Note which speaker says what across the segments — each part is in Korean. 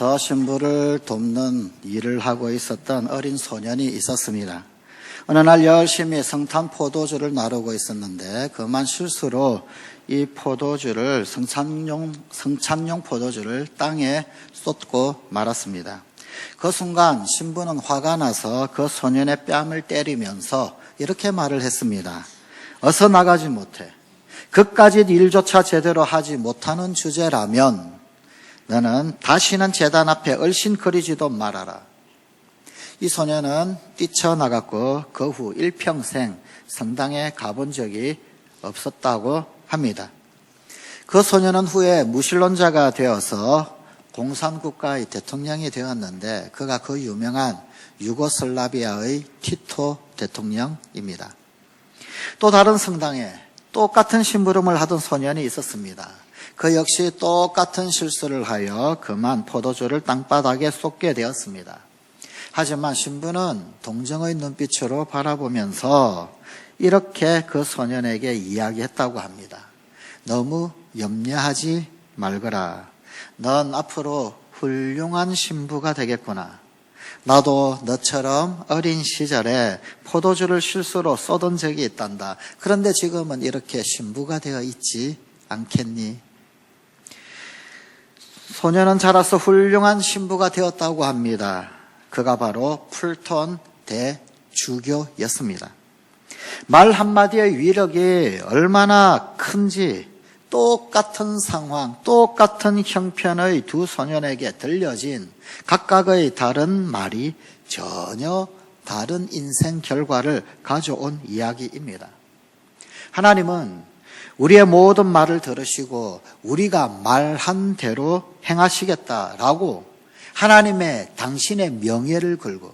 Speaker 1: 성당에서 신부를 돕는 일을 하고 있었던 어린 소년이 있었습니다. 어느 날 열심히 성탄 포도주를 나르고 있었는데 그만 실수로 이 포도주를 성찬용 포도주를 땅에 쏟고 말았습니다. 그 순간 신부는 화가 나서 그 소년의 뺨을 때리면서 이렇게 말을 했습니다. 어서 나가지 못해. 그까짓 일조차 제대로 하지 못하는 주제라면 너는 다시는 제단 앞에 얼씬거리지도 말아라. 이 소년은 뛰쳐나갔고 그 후 일평생 성당에 가본 적이 없었다고 합니다. 그 소년은 후에 무신론자가 되어서 공산국가의 대통령이 되었는데 그가 그 유명한 유고슬라비아의 티토 대통령입니다. 또 다른 성당에 똑같은 심부름을 하던 소년이 있었습니다. 그 역시 똑같은 실수를 하여 그만 포도주를 땅바닥에 쏟게 되었습니다. 하지만 신부는 동정의 눈빛으로 바라보면서 이렇게 그 소년에게 이야기했다고 합니다. 너무 염려하지 말거라. 넌 앞으로 훌륭한 신부가 되겠구나. 나도 너처럼 어린 시절에 포도주를 실수로 쏟은 적이 있단다. 그런데 지금은 이렇게 신부가 되어 있지 않겠니? 소년은 자라서 훌륭한 신부가 되었다고 합니다. 그가 바로 풀톤 대주교였습니다. 말 한마디의 위력이 얼마나 큰지 똑같은 상황, 똑같은 형편의 두 소년에게 들려진 각각의 다른 말이 전혀 다른 인생 결과를 가져온 이야기입니다. 하나님은 우리의 모든 말을 들으시고 우리가 말한 대로 행하시겠다라고 하나님의 당신의 명예를 걸고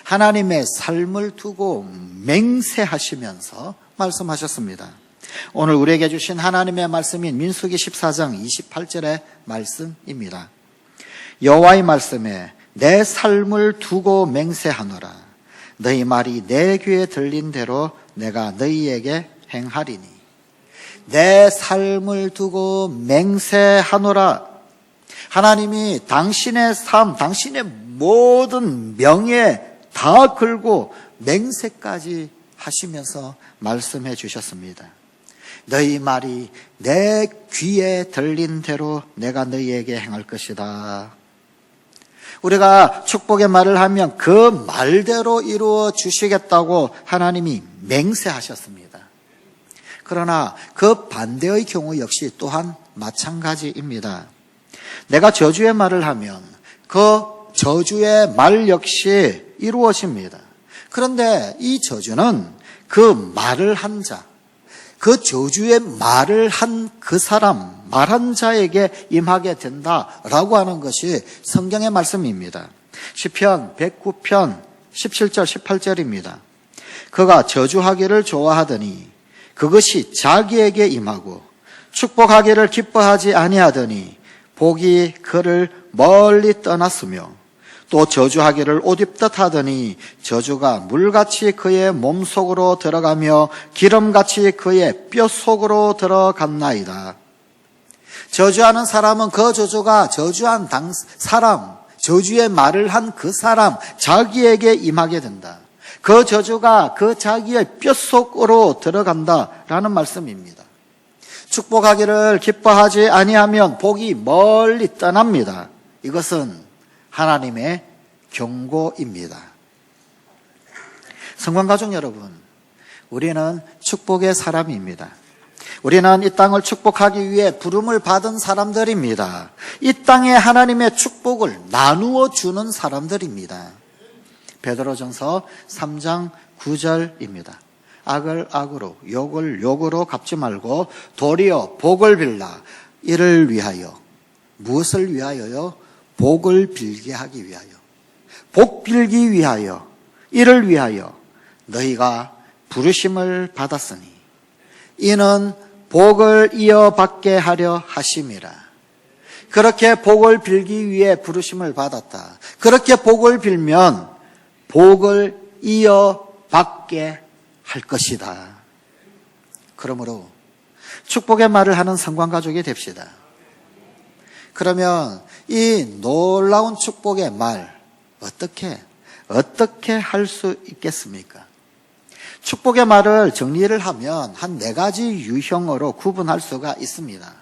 Speaker 1: 하나님의 삶을 두고 맹세하시면서 말씀하셨습니다. 오늘 우리에게 주신 하나님의 말씀인 민수기 14장 28절의 말씀입니다. 여호와의 말씀에 내 삶을 두고 맹세하노라. 너희 말이 내 귀에 들린 대로 내가 너희에게 행하리니. 내 삶을 두고 맹세하노라. 하나님이 당신의 삶, 당신의 모든 명예 다 걸고 맹세까지 하시면서 말씀해 주셨습니다. 너희 말이 내 귀에 들린 대로 내가 너희에게 행할 것이다. 우리가 축복의 말을 하면 그 말대로 이루어 주시겠다고 하나님이 맹세하셨습니다. 그러나 그 반대의 경우 역시 또한 마찬가지입니다. 내가 저주의 말을 하면 그 저주의 말 역시 이루어집니다. 그런데 이 저주는 그 말을 한 자, 그 저주의 말을 한 그 사람, 말한 자에게 임하게 된다라고 하는 것이 성경의 말씀입니다. 시편 109편 17절 18절입니다. 그가 저주하기를 좋아하더니 그것이 자기에게 임하고 축복하기를 기뻐하지 아니하더니 복이 그를 멀리 떠났으며 또 저주하기를 옷 입듯 하더니 저주가 물같이 그의 몸속으로 들어가며 기름같이 그의 뼛속으로 들어갔나이다. 저주하는 사람은 그 저주가 저주한 사람, 저주의 말을 한 그 사람, 자기에게 임하게 된다. 그 저주가 그 자기의 뼛속으로 들어간다라는 말씀입니다. 축복하기를 기뻐하지 아니하면 복이 멀리 떠납니다. 이것은 하나님의 경고입니다. 성관가족 여러분, 우리는 축복의 사람입니다. 우리는 이 땅을 축복하기 위해 부름을 받은 사람들입니다. 이 땅에 하나님의 축복을 나누어 주는 사람들입니다. 베드로전서 3장 9절입니다. 악을 악으로 욕을 욕으로 갚지 말고 도리어 복을 빌라. 이를 위하여. 무엇을 위하여요? 복을 빌게 하기 위하여. 복 빌기 위하여. 이를 위하여 너희가 부르심을 받았으니 이는 복을 이어받게 하려 하심이라. 그렇게 복을 빌기 위해 부르심을 받았다. 그렇게 복을 빌면 복을 이어받게 할 것이다. 그러므로 축복의 말을 하는 성관가족이 됩시다. 그러면 이 놀라운 축복의 말 어떻게 할 수 있겠습니까? 축복의 말을 정리를 하면 한 4가지 유형으로 구분할 수가 있습니다.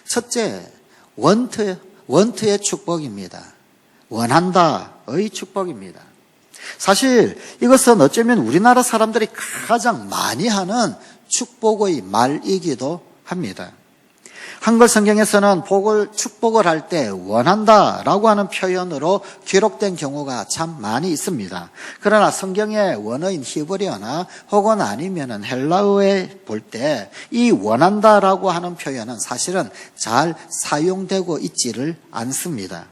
Speaker 1: 첫째, 원트의 축복입니다. 원한다의 축복입니다. 사실 이것은 어쩌면 우리나라 사람들이 가장 많이 하는 축복의 말이기도 합니다. 한글 성경에서는 축복을 할 때 원한다라고 하는 표현으로 기록된 경우가 참 많이 있습니다. 그러나 성경의 원어인 히브리어나 혹은 아니면은 헬라어에 볼 때 이 원한다라고 하는 표현은 사실은 잘 사용되고 있지를 않습니다.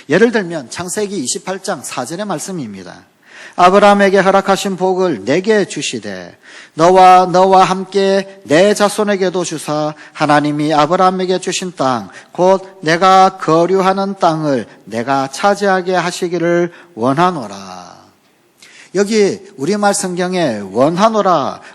Speaker 1: 예를 들면 창세기 28장 4절의 말씀입니다. 아브라함에게 허락하신 복을 내게 주시되 너와 함께 내 자손에게도 주사 하나님이 아브라함에게 주신 땅 곧 내가 거류하는 땅을 내가 차지하게 하시기를 원하노라. 여기 우리말 성경에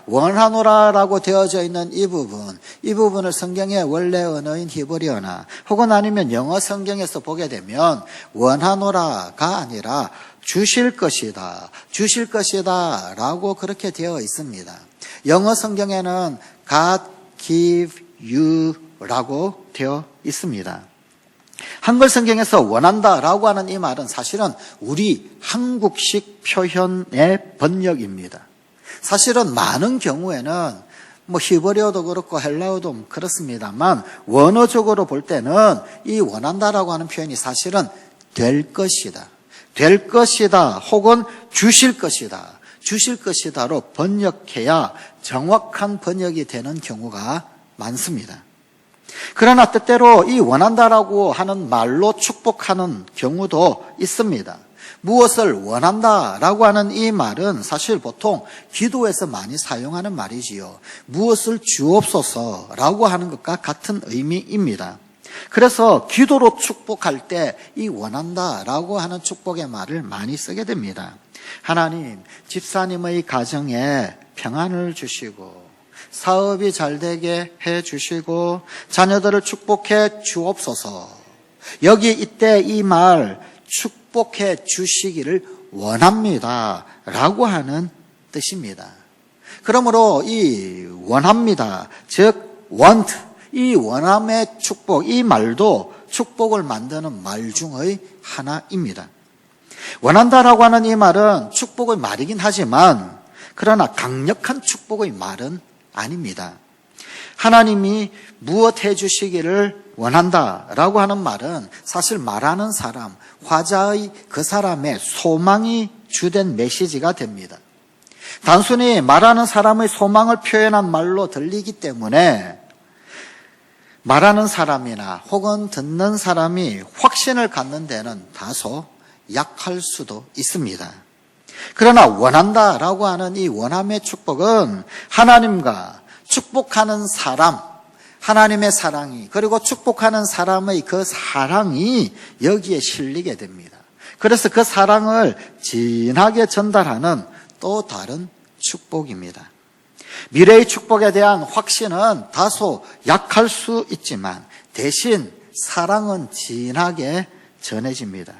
Speaker 1: 원하노라라고 되어져 있는 이 부분을 성경의 원래 언어인 히브리어나 혹은 아니면 영어 성경에서 보게 되면 원하노라가 아니라 주실 것이다 라고 그렇게 되어 있습니다. 영어 성경에는 God give you 라고 되어 있습니다. 한글 성경에서 원한다라고 하는 이 말은 사실은 우리 한국식 표현의 번역입니다. 사실은 많은 경우에는 히브리어도 그렇고 헬라어도 그렇습니다만 원어적으로 볼 때는 이 원한다라고 하는 표현이 사실은 될 것이다 혹은 주실 것이다로 번역해야 정확한 번역이 되는 경우가 많습니다. 그러나 때때로 이 원한다라고 하는 말로 축복하는 경우도 있습니다. 무엇을 원한다라고 하는 이 말은 사실 보통 기도에서 많이 사용하는 말이지요. 무엇을 주옵소서라고 하는 것과 같은 의미입니다. 그래서 기도로 축복할 때 이 원한다라고 하는 축복의 말을 많이 쓰게 됩니다. 하나님, 집사님의 가정에 평안을 주시고 사업이 잘 되게 해 주시고 자녀들을 축복해 주옵소서. 여기 이때 이 말 축복해 주시기를 원합니다 라고 하는 뜻입니다. 그러므로 이 원합니다, 즉 want, 이 원함의 축복, 이 말도 축복을 만드는 말 중의 하나입니다. 원한다라고 하는 이 말은 축복의 말이긴 하지만 그러나 강력한 축복의 말은 아닙니다. 하나님이 무엇 해주시기를 원한다라고 하는 말은 사실 말하는 사람, 화자의 그 사람의 소망이 주된 메시지가 됩니다. 단순히 말하는 사람의 소망을 표현한 말로 들리기 때문에 말하는 사람이나 혹은 듣는 사람이 확신을 갖는 데는 다소 약할 수도 있습니다. 그러나 원한다라고 하는 이 원함의 축복은 하나님과 축복하는 사람, 하나님의 사랑이, 그리고 축복하는 사람의 그 사랑이 여기에 실리게 됩니다. 그래서 그 사랑을 진하게 전달하는 또 다른 축복입니다. 미래의 축복에 대한 확신은 다소 약할 수 있지만 대신 사랑은 진하게 전해집니다.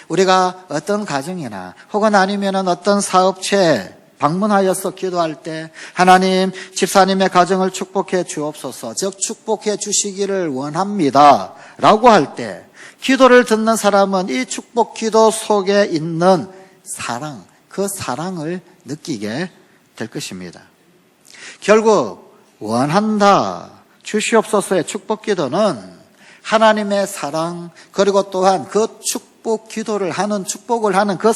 Speaker 1: 우리가 어떤 가정이나 혹은 아니면 어떤 사업체에 방문하여서 기도할 때 하나님, 집사님의 가정을 축복해 주옵소서, 즉 축복해 주시기를 원합니다 라고 할 때 기도를 듣는 사람은 이 축복 기도 속에 있는 사랑, 그 사랑을 느끼게 될 것입니다. 결국 원한다, 주시옵소서의 축복 기도는 하나님의 사랑, 그리고 또한 그 축복을 하는 그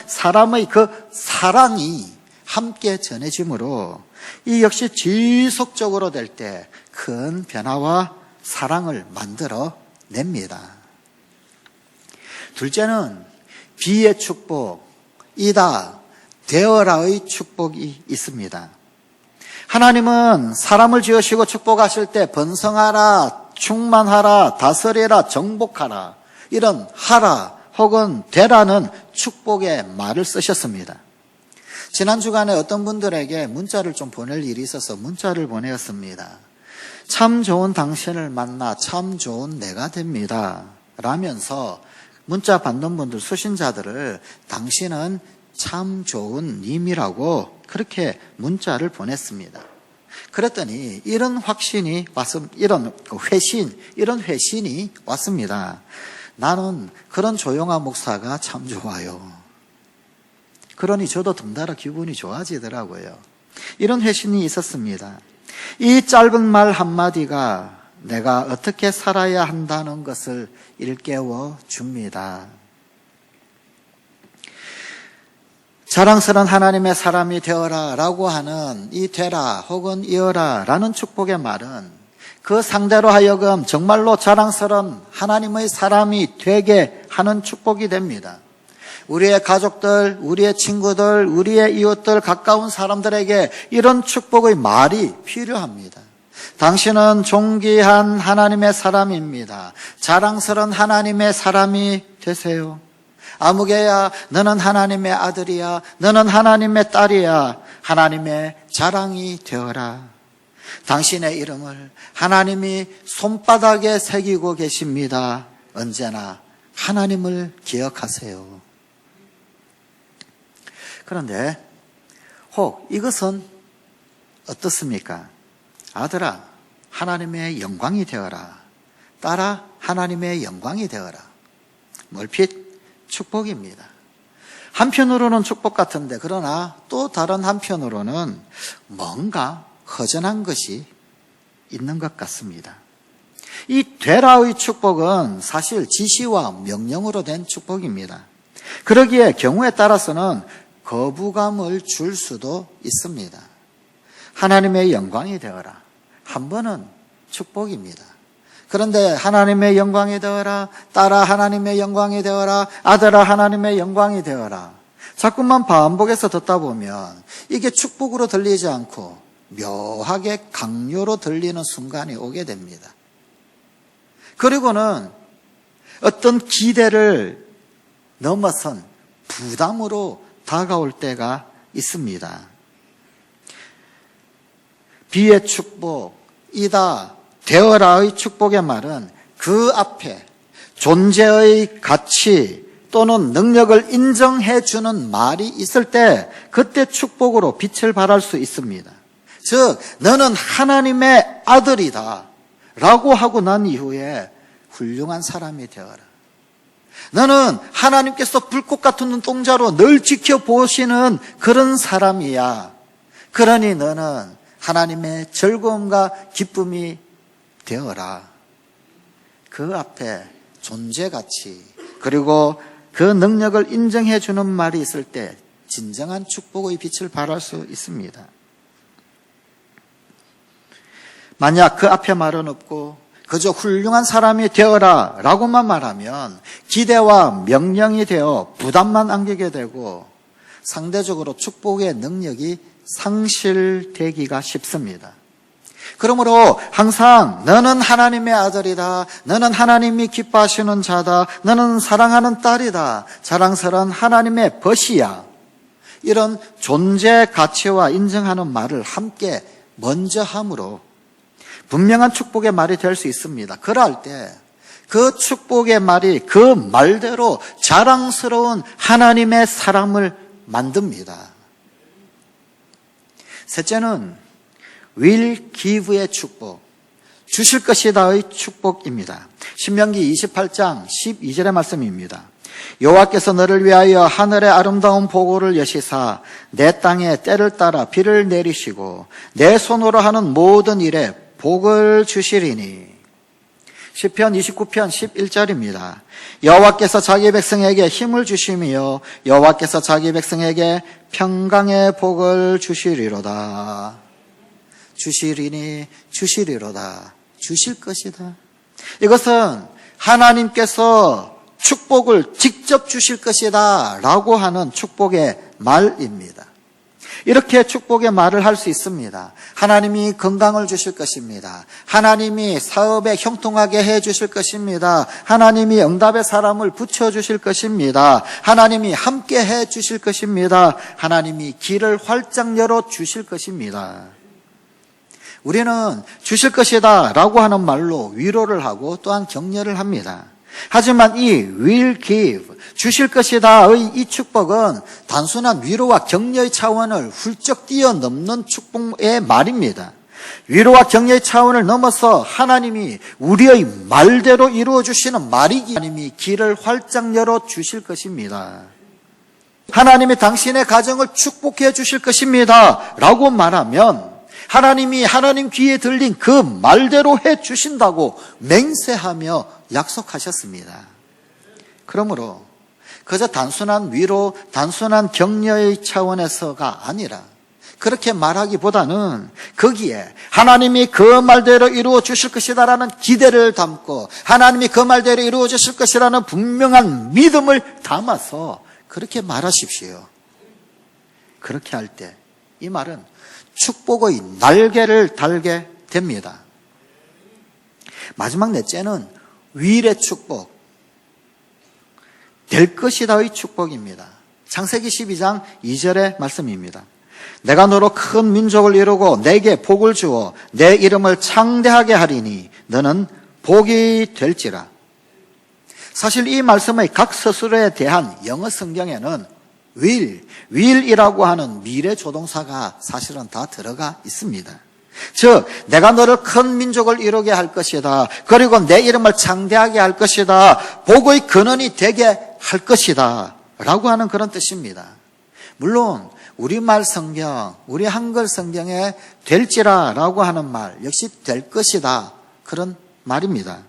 Speaker 1: 사람의 그 사랑이 함께 전해지므로 이 역시 지속적으로 될 때 큰 변화와 사랑을 만들어 냅니다. 둘째는 비의 축복, 이다, 되어라의 축복이 있습니다. 하나님은 사람을 지으시고 축복하실 때 번성하라, 충만하라, 다스리라, 정복하라, 이런 하라 혹은 되라는 축복의 말을 쓰셨습니다. 지난 주간에 어떤 분들에게 문자를 좀 보낼 일이 있어서 문자를 보내었습니다. 참 좋은 당신을 만나 참 좋은 내가 됩니다. 라면서 문자 받는 분들, 수신자들을 당신은 참 좋은 님이라고 그렇게 문자를 보냈습니다. 그랬더니 이런 확신이 이런 회신이 왔습니다. 나는 그런 조용한 목사가 참 좋아요. 그러니 저도 덩달아 기분이 좋아지더라고요. 이런 회신이 있었습니다. 이 짧은 말 한마디가 내가 어떻게 살아야 한다는 것을 일깨워 줍니다. 자랑스러운 하나님의 사람이 되어라 라고 하는 이 되라 혹은 이어라 라는 축복의 말은 그 상대로 하여금 정말로 자랑스러운 하나님의 사람이 되게 하는 축복이 됩니다. 우리의 가족들, 우리의 친구들, 우리의 이웃들, 가까운 사람들에게 이런 축복의 말이 필요합니다. 당신은 존귀한 하나님의 사람입니다. 자랑스러운 하나님의 사람이 되세요. 아무개야, 너는 하나님의 아들이야. 너는 하나님의 딸이야. 하나님의 자랑이 되어라. 당신의 이름을 하나님이 손바닥에 새기고 계십니다. 언제나 하나님을 기억하세요. 그런데 혹 이것은 어떻습니까? 아들아, 하나님의 영광이 되어라. 딸아, 하나님의 영광이 되어라. 멀핏 축복입니다. 한편으로는 축복 같은데 그러나 또 다른 한편으로는 뭔가 허전한 것이 있는 것 같습니다. 이 되라의 축복은 사실 지시와 명령으로 된 축복입니다. 그러기에 경우에 따라서는 거부감을 줄 수도 있습니다. 하나님의 영광이 되어라. 한 번은 축복입니다. 그런데 하나님의 영광이 되어라, 딸아 하나님의 영광이 되어라, 아들아 하나님의 영광이 되어라. 자꾸만 반복해서 듣다 보면 이게 축복으로 들리지 않고 묘하게 강요로 들리는 순간이 오게 됩니다. 그리고는 어떤 기대를 넘어선 부담으로 다가올 때가 있습니다. 비의 축복, 이다, 되어라의 축복의 말은 그 앞에 존재의 가치 또는 능력을 인정해 주는 말이 있을 때 그때 축복으로 빛을 발할 수 있습니다. 즉 너는 하나님의 아들이다 라고 하고 난 이후에 훌륭한 사람이 되어라. 너는 하나님께서 불꽃 같은 눈동자로 늘 지켜보시는 그런 사람이야. 그러니 너는 하나님의 즐거움과 기쁨이 되어라. 그 앞에 존재가치 그리고 그 능력을 인정해 주는 말이 있을 때 진정한 축복의 빛을 발할 수 있습니다. 만약 그 앞에 말은 없고 그저 훌륭한 사람이 되어라 라고만 말하면 기대와 명령이 되어 부담만 안기게 되고 상대적으로 축복의 능력이 상실되기가 쉽습니다. 그러므로 항상 너는 하나님의 아들이다. 너는 하나님이 기뻐하시는 자다. 너는 사랑하는 딸이다. 자랑스러운 하나님의 벗이야. 이런 존재 가치와 인정하는 말을 함께 먼저 함으로 분명한 축복의 말이 될 수 있습니다. 그럴 때 그 축복의 말이 그 말대로 자랑스러운 하나님의 사람을 만듭니다. 셋째는 will give의 축복, 주실 것이다의 축복입니다. 신명기 28장 12절의 말씀입니다. 여호와께서 너를 위하여 하늘의 아름다운 보고를 여시사 내 땅에 때를 따라 비를 내리시고 내 손으로 하는 모든 일에 복을 주시리니. 시편 29편 11절입니다. 여호와께서 자기 백성에게 힘을 주시며 여호와께서 자기 백성에게 평강의 복을 주시리로다. 주시리니 주시리로다. 주실 것이다. 이것은 하나님께서 축복을 직접 주실 것이다 라고 하는 축복의 말입니다. 이렇게 축복의 말을 할 수 있습니다. 하나님이 건강을 주실 것입니다. 하나님이 사업에 형통하게 해 주실 것입니다. 하나님이 응답의 사람을 붙여주실 것입니다. 하나님이 함께 해 주실 것입니다. 하나님이 길을 활짝 열어 주실 것입니다. 우리는 주실 것이다 라고 하는 말로 위로를 하고 또한 격려를 합니다. 하지만 이 will give, 주실 것이다의 이 축복은 단순한 위로와 격려의 차원을 훌쩍 뛰어넘는 축복의 말입니다. 위로와 격려의 차원을 넘어서 하나님이 우리의 말대로 이루어 주시는 말이기, 하나님이 길을 활짝 열어 주실 것입니다. 하나님이 당신의 가정을 축복해 주실 것입니다 라고 말하면 하나님이 하나님 귀에 들린 그 말대로 해 주신다고 맹세하며 약속하셨습니다. 그러므로 그저 단순한 위로, 단순한 격려의 차원에서가 아니라 그렇게 말하기보다는 거기에 하나님이 그 말대로 이루어 주실 것이다라는 기대를 담고 하나님이 그 말대로 이루어 주실 것이라는 분명한 믿음을 담아서 그렇게 말하십시오. 그렇게 할 때 이 말은 축복의 날개를 달게 됩니다. 마지막 넷째는 will의 축복, 될 것이다의 축복입니다. 창세기 12장 2절의 말씀입니다. 내가 너로 큰 민족을 이루고 내게 복을 주어 내 이름을 창대하게 하리니 너는 복이 될지라. 사실 이 말씀의 각 서술에 대한 영어 성경에는 will이라고 하는 미래 조동사가 사실은 다 들어가 있습니다. 즉 내가 너를 큰 민족을 이루게 할 것이다. 그리고 내 이름을 창대하게 할 것이다. 복의 근원이 되게 할 것이다 라고 하는 그런 뜻입니다. 물론 우리말 성경, 우리 한글 성경에 될지라 라고 하는 말 역시 될 것이다 그런 말입니다.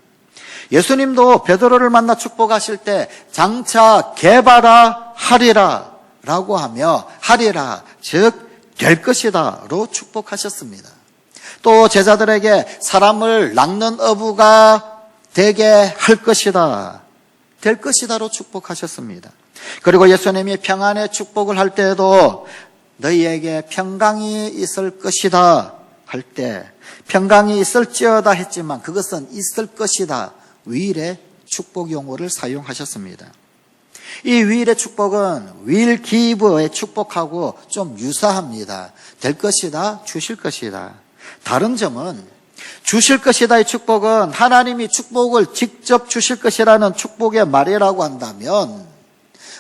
Speaker 1: 예수님도 베드로를 만나 축복하실 때 장차 개바라 하리라 라고 하며 하리라 즉 될 것이다로 축복하셨습니다. 또 제자들에게 사람을 낚는 어부가 되게 할 것이다, 될 것이다로 축복하셨습니다. 그리고 예수님이 평안의 축복을 할 때에도 너희에게 평강이 있을 것이다 할 때 평강이 있을지어다 했지만 그것은 있을 것이다 will의 축복 용어를 사용하셨습니다. 이 will의 축복은 will give의 축복하고 좀 유사합니다. 될 것이다, 주실 것이다. 다른 점은 주실 것이다의 축복은 하나님이 축복을 직접 주실 것이라는 축복의 말이라고 한다면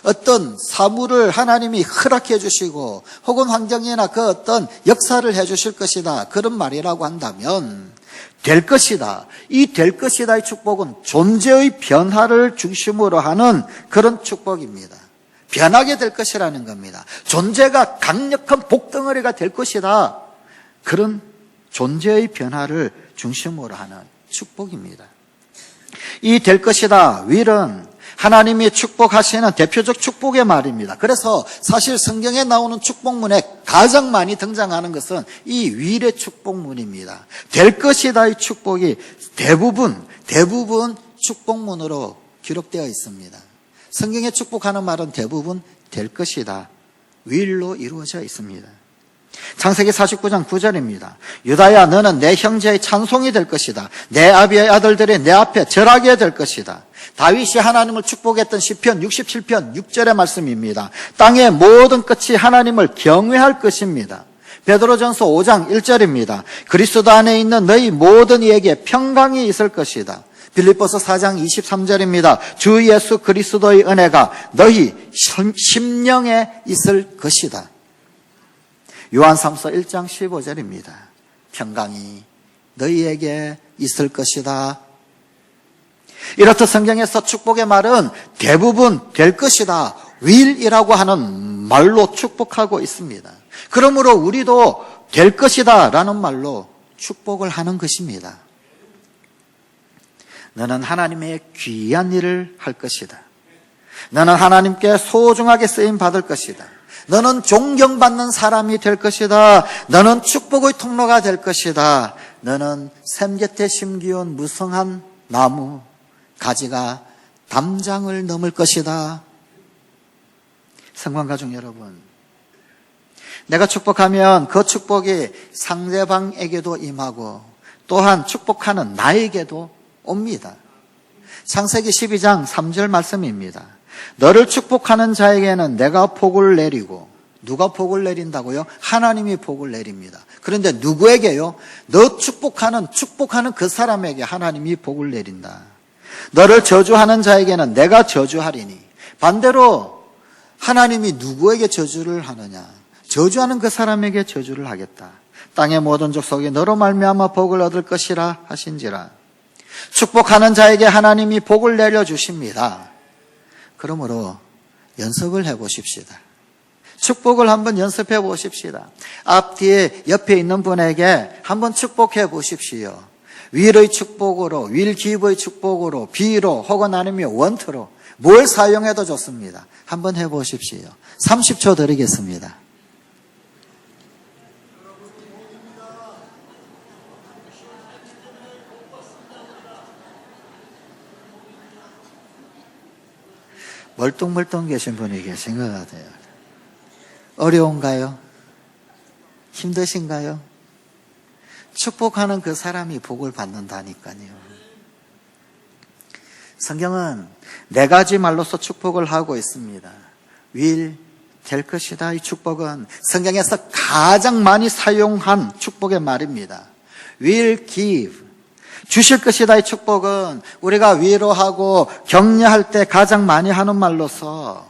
Speaker 1: 어떤 사물을 하나님이 허락해 주시고 혹은 환경이나 그 어떤 역사를 해 주실 것이다 그런 말이라고 한다면 될 것이다, 이 될 것이다의 축복은 존재의 변화를 중심으로 하는 그런 축복입니다. 변하게 될 것이라는 겁니다. 존재가 강력한 복덩어리가 될 것이다, 그런 존재의 변화를 중심으로 하는 축복입니다. 이 될 것이다 will은 하나님이 축복하시는 대표적 축복의 말입니다. 그래서 사실 성경에 나오는 축복문에 가장 많이 등장하는 것은 이 will의 축복문입니다. 될 것이다의 축복이 대부분 축복문으로 기록되어 있습니다. 성경에 축복하는 말은 대부분 될 것이다, will로 이루어져 있습니다. 창세기 49장 9절입니다. 유다야 너는 내 형제의 찬송이 될 것이다. 내 아비의 아들들이 내 앞에 절하게 될 것이다. 다윗이 하나님을 축복했던 시편 67편 6절의 말씀입니다. 땅의 모든 끝이 하나님을 경외할 것입니다. 베드로전서 5장 1절입니다. 그리스도 안에 있는 너희 모든 이에게 평강이 있을 것이다. 빌립보서 4장 23절입니다. 주 예수 그리스도의 은혜가 너희 심령에 있을 것이다. 요한삼서 1장 15절입니다. 평강이 너희에게 있을 것이다. 이렇듯 성경에서 축복의 말은 대부분 될 것이다, will이라고 하는 말로 축복하고 있습니다. 그러므로 우리도 될 것이다 라는 말로 축복을 하는 것입니다. 너는 하나님의 귀한 일을 할 것이다. 너는 하나님께 소중하게 쓰임 받을 것이다. 너는 존경받는 사람이 될 것이다. 너는 축복의 통로가 될 것이다. 너는 샘 곁에 심기운 무성한 나무, 가지가 담장을 넘을 것이다. 성관가족 여러분, 내가 축복하면 그 축복이 상대방에게도 임하고 또한 축복하는 나에게도 옵니다. 창세기 12장 3절 말씀입니다. 너를 축복하는 자에게는 내가 복을 내리고, 누가 복을 내린다고요? 하나님이 복을 내립니다. 그런데 누구에게요? 너 축복하는 그 사람에게 하나님이 복을 내린다. 너를 저주하는 자에게는 내가 저주하리니. 반대로 하나님이 누구에게 저주를 하느냐? 저주하는 그 사람에게 저주를 하겠다. 땅의 모든 족속이 너로 말미암아 복을 얻을 것이라 하신지라. 축복하는 자에게 하나님이 복을 내려주십니다. 그러므로 연습을 해보십시다. 축복을 한번 연습해 보십시다. 앞뒤에 옆에 있는 분에게 한번 축복해 보십시오. will의 축복으로, will give의 축복으로, be로 혹은 아니면 want로 뭘 사용해도 좋습니다. 한번 해보십시오. 30초 드리겠습니다. 멀뚱멀뚱 계신 분이 계신 것 같아요. 어려운가요? 힘드신가요? 축복하는 그 사람이 복을 받는다니까요. 성경은 네 가지 말로서 축복을 하고 있습니다. will, 될 것이다. 이 축복은 성경에서 가장 많이 사용한 축복의 말입니다. will give, 주실 것이다. 이 축복은 우리가 위로하고 격려할 때 가장 많이 하는 말로서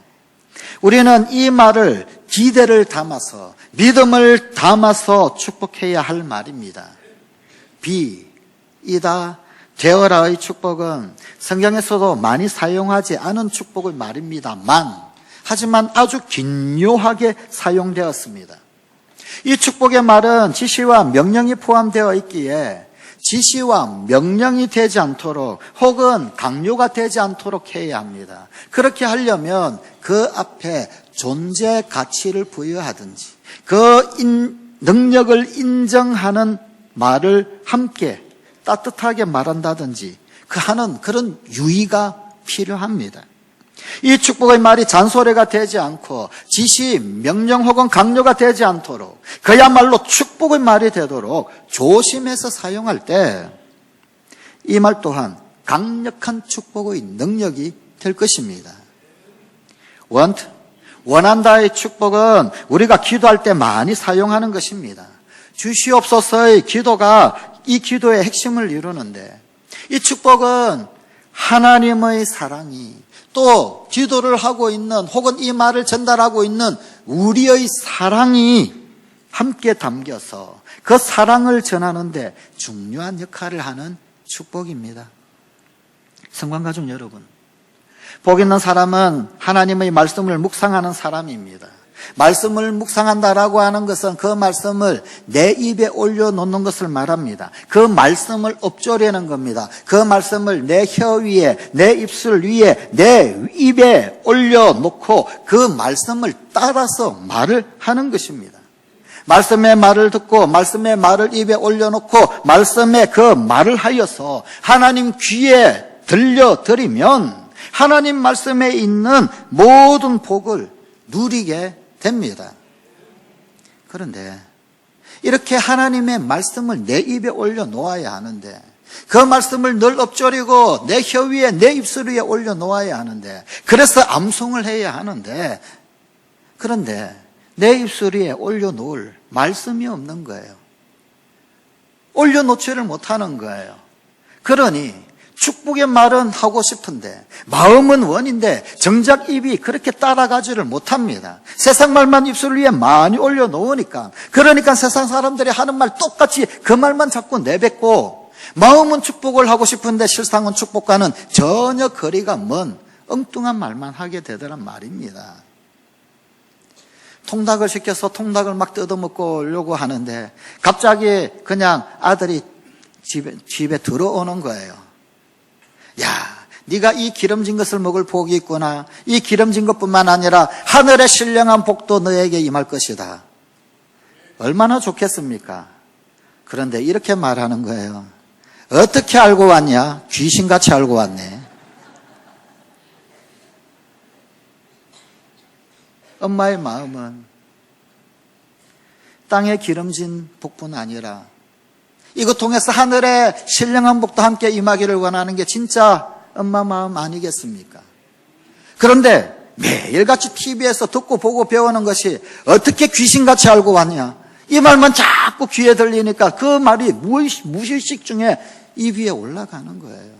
Speaker 1: 우리는 이 말을 기대를 담아서 믿음을 담아서 축복해야 할 말입니다. be, 이다, 되어라의 축복은 성경에서도 많이 사용하지 않은 축복의 말입니다만 하지만 아주 긴요하게 사용되었습니다. 이 축복의 말은 지시와 명령이 포함되어 있기에 지시와 명령이 되지 않도록 혹은 강요가 되지 않도록 해야 합니다. 그렇게 하려면 그 앞에 존재 가치를 부여하든지 그 능력을 인정하는 말을 함께 따뜻하게 말한다든지 하는 그런 유의가 필요합니다. 이 축복의 말이 잔소리가 되지 않고 지시, 명령 혹은 강요가 되지 않도록 그야말로 축복의 말이 되도록 조심해서 사용할 때 이 말 또한 강력한 축복의 능력이 될 것입니다. want, 원한다의 축복은 우리가 기도할 때 많이 사용하는 것입니다. 주시옵소서의 기도가 이 기도의 핵심을 이루는데 이 축복은 하나님의 사랑이 또 기도를 하고 있는 혹은 이 말을 전달하고 있는 우리의 사랑이 함께 담겨서 그 사랑을 전하는데 중요한 역할을 하는 축복입니다. 성관가족 여러분, 복 있는 사람은 하나님의 말씀을 묵상하는 사람입니다. 말씀을 묵상한다라고 하는 것은 그 말씀을 내 입에 올려놓는 것을 말합니다. 그 말씀을 엎조려는 겁니다. 그 말씀을 내 혀 위에, 내 입술 위에, 내 입에 올려놓고 그 말씀을 따라서 말을 하는 것입니다. 말씀의 말을 듣고 말씀의 말을 입에 올려놓고 말씀의 그 말을 하여서 하나님 귀에 들려드리면 하나님 말씀에 있는 모든 복을 누리게 됩니다. 그런데 이렇게 하나님의 말씀을 내 입에 올려놓아야 하는데 그 말씀을 늘 엎조리고 내 혀 위에 내 입술 위에 올려놓아야 하는데 그래서 암송을 해야 하는데 그런데 내 입술 위에 올려놓을 말씀이 없는 거예요. 올려놓지를 못하는 거예요. 그러니 축복의 말은 하고 싶은데 마음은 원인데 정작 입이 그렇게 따라가지를 못합니다. 세상 말만 입술 위에 많이 올려놓으니까 그러니까 세상 사람들이 하는 말 똑같이 그 말만 자꾸 내뱉고 마음은 축복을 하고 싶은데 실상은 축복과는 전혀 거리가 먼 엉뚱한 말만 하게 되더란 말입니다. 통닭을 시켜서 통닭을 막 뜯어먹고 오려고 하는데 갑자기 그냥 아들이 집에 들어오는 거예요. 야, 네가 이 기름진 것을 먹을 복이 있구나. 이 기름진 것뿐만 아니라 하늘의 신령한 복도 너에게 임할 것이다. 얼마나 좋겠습니까? 그런데 이렇게 말하는 거예요. 어떻게 알고 왔냐? 귀신같이 알고 왔네. 엄마의 마음은 땅의 기름진 복뿐 아니라 이것 통해서 하늘의 신령한 복도 함께 임하기를 원하는 게 진짜 엄마 마음 아니겠습니까? 그런데 매일같이 TV에서 듣고 보고 배우는 것이 어떻게 귀신같이 알고 왔냐? 이 말만 자꾸 귀에 들리니까 그 말이 무의식 중에 입 위에 올라가는 거예요.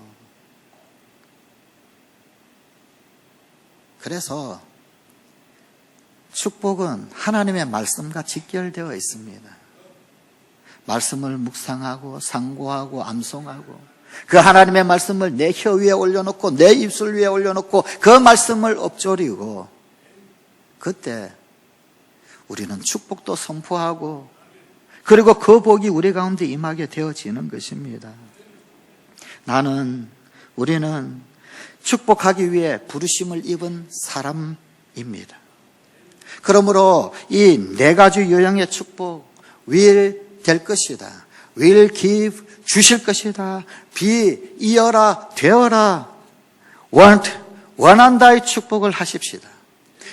Speaker 1: 그래서 축복은 하나님의 말씀과 직결되어 있습니다. 말씀을 묵상하고 상고하고 암송하고 그 하나님의 말씀을 내 혀 위에 올려놓고 내 입술 위에 올려놓고 그 말씀을 엎조리고 그때 우리는 축복도 선포하고 그리고 그 복이 우리 가운데 임하게 되어지는 것입니다. 우리는 축복하기 위해 부르심을 입은 사람입니다. 그러므로 이 네 가지 유형의 축복, will 될 것이다, will give 주실 것이다, be 이어라 되어라, want 원한다의 축복을 하십시다.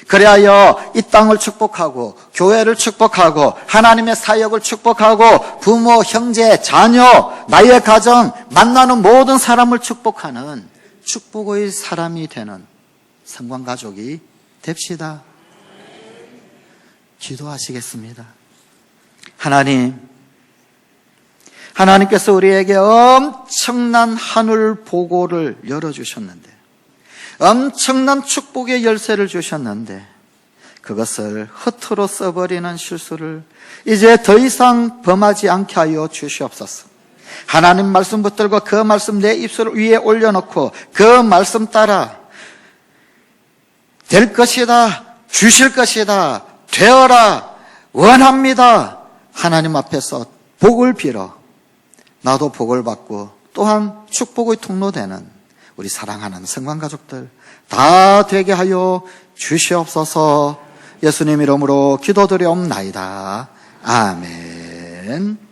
Speaker 1: 그리하여 이 땅을 축복하고 교회를 축복하고 하나님의 사역을 축복하고 부모, 형제, 자녀, 나의 가정, 만나는 모든 사람을 축복하는 축복의 사람이 되는 성광가족이 됩시다. 기도하시겠습니다. 하나님께서 우리에게 엄청난 하늘 보고를 열어주셨는데 엄청난 축복의 열쇠를 주셨는데 그것을 허투루 써버리는 실수를 이제 더 이상 범하지 않게 하여 주시옵소서. 하나님 말씀 붙들고 그 말씀 내 입술 위에 올려놓고 그 말씀 따라 될 것이다, 주실 것이다, 되어라, 원합니다. 하나님 앞에서 복을 빌어 나도 복을 받고 또한 축복의 통로되는 우리 사랑하는 성광가족들 다 되게 하여 주시옵소서. 예수님 이름으로 기도드리옵나이다. 아멘.